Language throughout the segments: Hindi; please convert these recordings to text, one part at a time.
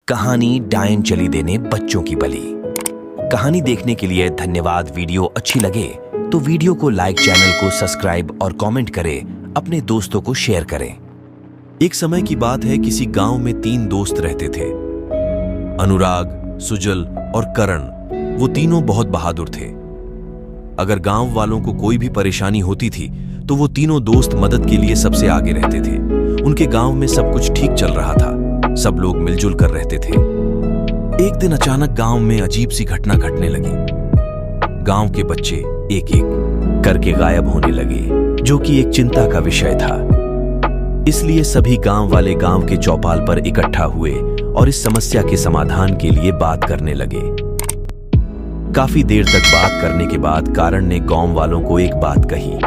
कहानी डायन चली देने बच्चों की बलि। कहानी देखने के लिए धन्यवाद। वीडियो अच्छी लगे तो वीडियो को लाइक, चैनल को सब्सक्राइब और कमेंट करें, अपने दोस्तों को शेयर करें। एक समय की बात है, किसी गांव में 3 दोस्त रहते थे, अनुराग, सुजल और करण। वो तीनों बहुत बहादुर थे। अगर गांव वालों को कोई भी परेशानी होती थी तो वो तीनों दोस्त मदद के लिए सबसे आगे रहते थे। उनके गांव में सब कुछ ठीक चल रहा था, सब लोग मिलजुल कर रहते थे। एक दिन अचानक गांव में अजीब सी घटना घटने लगी। गांव के बच्चे एक एक करके गायब होने लगे, जो कि एक चिंता का विषय था। इसलिए सभी गांव वाले गांव के चौपाल पर इकट्ठा हुए और इस समस्या के समाधान के लिए बात करने लगे। काफी देर तक बात करने के बाद कारण ने गांव वालों को एक बात कही,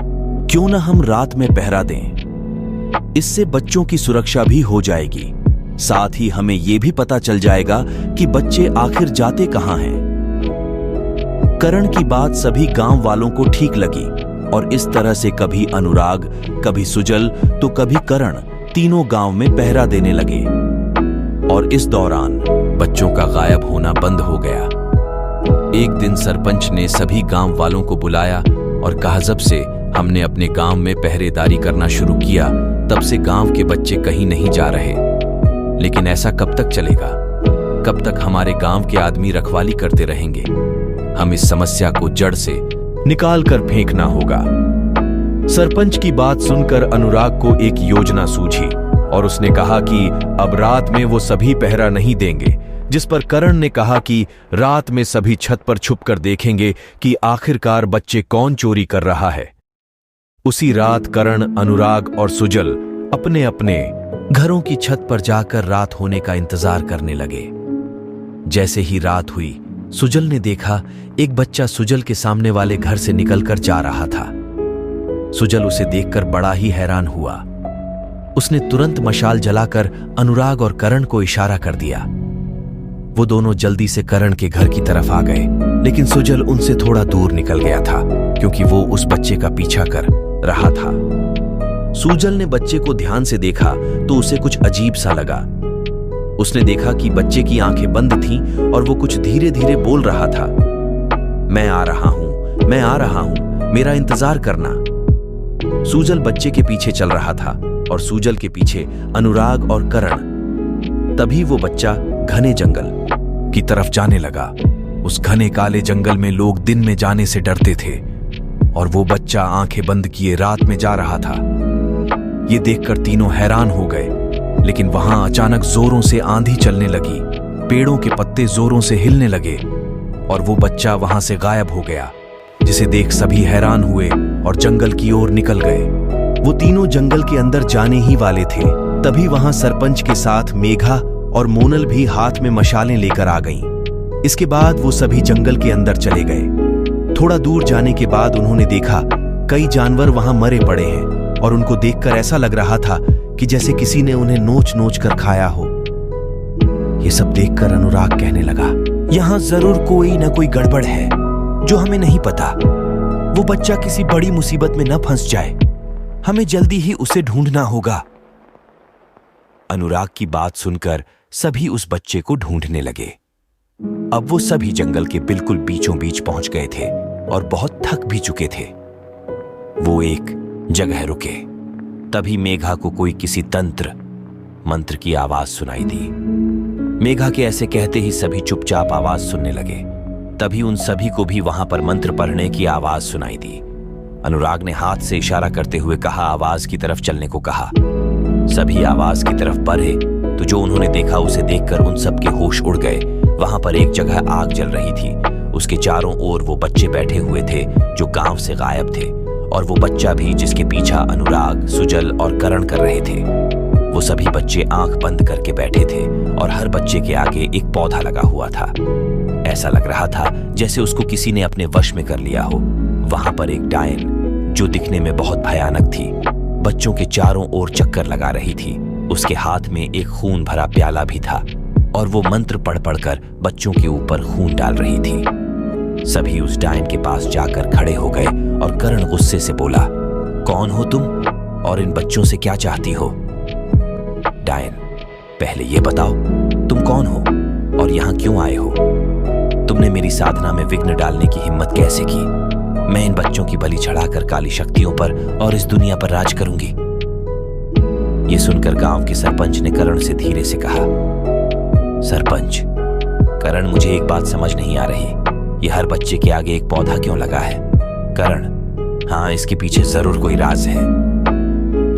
क्यों ना हम रात में पहरा दें, इससे बच्चों की सुरक्षा भी हो जाएगी, साथ ही हमें यह भी पता चल जाएगा कि बच्चे आखिर जाते कहां हैं। करण की बात सभी गांव वालों को ठीक लगी और इस तरह से कभी अनुराग, कभी सुजल तो कभी करण तीनों गांव में पहरा देने लगे और इस दौरान बच्चों का गायब होना बंद हो गया। एक दिन सरपंच ने सभी गांव वालों को बुलाया और कहा, जब से हमने अपने गांव में पहरेदारी करना शुरू किया तब से गांव के बच्चे कहीं नहीं जा रहे। लेकिन ऐसा कब तक चलेगा? कब तक हमारे गांव के आदमी रखवाली करते रहेंगे? हम इस समस्या को जड़ से निकाल कर फेंकना होगा। सरपंच की बात सुनकर अनुराग को एक योजना सूझी और उसने कहा कि अब रात में वो सभी पहरा नहीं देंगे, जिस पर करण ने कहा कि रात में सभी छत पर छुपकर देखेंगे कि आखिरकार बच्चे कौन चोरी कर रहा है। उसी रात करण, अनुराग और सुजल अपने अपने घरों की छत पर जाकर रात होने का इंतजार करने लगे। जैसे ही रात हुई, सुजल ने देखा एक बच्चा सुजल के सामने वाले घर से निकलकर जा रहा था। सुजल उसे देखकर बड़ा ही हैरान हुआ। उसने तुरंत मशाल जलाकर अनुराग और करण को इशारा कर दिया। वो दोनों जल्दी से करण के घर की तरफ आ गए, लेकिन सुजल उनसे थोड़ा दूर निकल गया था क्योंकि वो उस बच्चे का पीछा कर रहा था। सुजल ने बच्चे को ध्यान से देखा तो उसे कुछ अजीब सा लगा। उसने देखा कि बच्चे की आंखें बंद थीं और वो कुछ धीरे धीरे बोल रहा था, मैं आ रहा हूं, मैं आ रहा हूं, मेरा इंतजार करना। सुजल बच्चे के पीछे चल रहा था और सुजल के पीछे अनुराग और करण। तभी वो बच्चा घने जंगल की तरफ जाने लगा। उस घने काले जंगल में लोग दिन में जाने से डरते थे और वो बच्चा आंखें बंद किए रात में जा रहा था। ये देखकर तीनों हैरान हो गए, लेकिन वहां अचानक जोरों से आंधी चलने लगी, पेड़ों के पत्ते जोरों से हिलने लगे और वो बच्चा वहां से गायब हो गया, जिसे देख सभी हैरान हुए और जंगल की ओर निकल गए। वो तीनों जंगल के अंदर जाने ही वाले थे, तभी वहां सरपंच के साथ मेघा और मोनल भी हाथ में मशालें लेकर आ गईं। इसके बाद वो सभी जंगल के अंदर चले गए। थोड़ा दूर जाने के बाद उन्होंने देखा कई जानवर वहां मरे पड़े हैं और उनको देखकर ऐसा लग रहा था कि जैसे किसी ने उन्हें नोच नोच कर खाया हो। ये सब देखकर अनुराग कहने लगा, यहां जरूर कोई ना कोई गड़बड़ है जो हमें नहीं पता। वो बच्चा किसी बड़ी मुसीबत में न फंस जाए, हमें जल्दी ही उसे ढूंढना होगा। अनुराग की बात सुनकर सभी उस बच्चे को ढूंढने लगे। अब वो सभी जंगल के बिल्कुल बीचों बीच पहुंच गए थे और बहुत थक भी चुके थे। वो एक जगह रुके। तभी मेघा को कोई किसी मंत्र की आवाज सुनाई दी। मेघा के ऐसे कहते ही सभी चुपचाप आवाज सुनने लगे। तभी उन सभी को भी वहां पर मंत्र पढ़ने की आवाज सुनाई दी। अनुराग ने हाथ से इशारा करते हुए कहा, आवाज की तरफ चलने को कहा। सभी आवाज की तरफ बढ़े तो जो उन्होंने देखा उसे देखकर उन सबके होश उड़ गए। वहां पर एक जगह आग जल रही थी, उसके चारों ओर वो बच्चे बैठे हुए थे जो गांव से गायब थे और वो बच्चा भी जिसके पीछा अनुराग, सुजल और करण कर रहे थे। वो सभी बच्चे आंख बंद करके बैठे थे और हर बच्चे के आगे एक पौधा लगा हुआ था। ऐसा लग रहा था जैसे उसको किसी ने अपने वश में कर लिया हो। वहां पर एक डायन, जो दिखने में बहुत भयानक थी, बच्चों के चारों ओर चक्कर लगा रही थी। उसके हाथ में एक खून भरा प्याला भी था और वो मंत्र पढ़ पढ़कर बच्चों के ऊपर खून डाल रही थी। सभी उस डायन के पास जाकर खड़े हो गए और करण गुस्से से बोला, कौन हो तुम और इन बच्चों से क्या चाहती हो? डायन, पहले ये बताओ तुम कौन हो और यहाँ क्यों आए हो? तुमने मेरी साधना में विघ्न डालने की हिम्मत कैसे की? मैं इन बच्चों की बलि चढ़ाकर काली शक्तियों पर और इस दुनिया पर राज करूंगी। ये सुनकर गांव के सरपंच ने करण से धीरे से कहा, सरपंच, करण, मुझे एक बात समझ नहीं आ रही, ये हर बच्चे के आगे एक पौधा क्यों लगा है? करण, हाँ, इसके पीछे जरूर कोई राज है।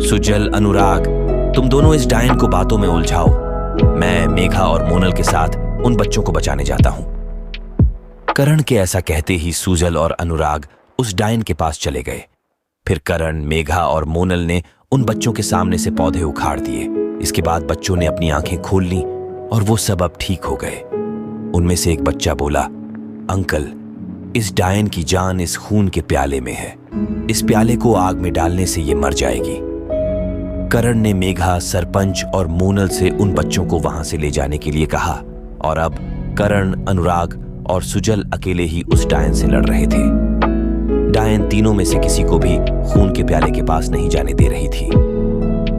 सुजल, अनुराग, तुम दोनों इस डायन को बातों में उलझाओ। मैं मेघा और मोनल के साथ उन बच्चों को बचाने जाता हूं। करण के ऐसा कहते ही सुजल और अनुराग उस डायन के पास चले गए। फिर करण, मेघा और मोनल ने उन बच्चों के सामने से पौधे उखाड़ दिए। इसके बाद बच्चों ने अपनी आंखें खोल लीं और वो सब अब ठीक हो गए। उनमें से एक बच्चा बोला, अंकल, इस डायन की जान इस खून के प्याले में है। इस प्याले को आग में डालने से ये मर जाएगी। करण ने मेघा, सरपंच और मोनल से उन बच्चों को वहां से ले जाने के लिए कहा और अब करण, अनुराग और सुजल अकेले ही उस डायन से लड़ रहे थे। डायन तीनों में से किसी को भी खून के प्याले के पास नहीं जाने दे रही थी,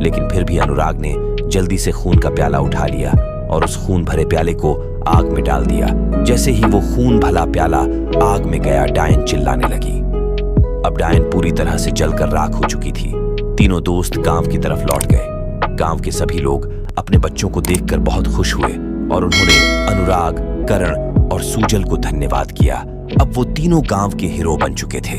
लेकिन फिर भी अनुराग ने जल्दी से खून का प्याला उठा लिया और उस खून भरे प्याले को आग में डाल दिया। जैसे ही वो खून भला प्याला आग में गया, डायन चिल्लाने लगी। अब डायन पूरी तरह से जलकर राख हो चुकी थी। तीनों दोस्त गांव की तरफ लौट गए। गांव के सभी लोग अपने बच्चों को देखकर बहुत खुश हुए और उन्होंने अनुराग, करण और सुजल को धन्यवाद किया। अब वो तीनों गांव के हीरो बन चुके थे।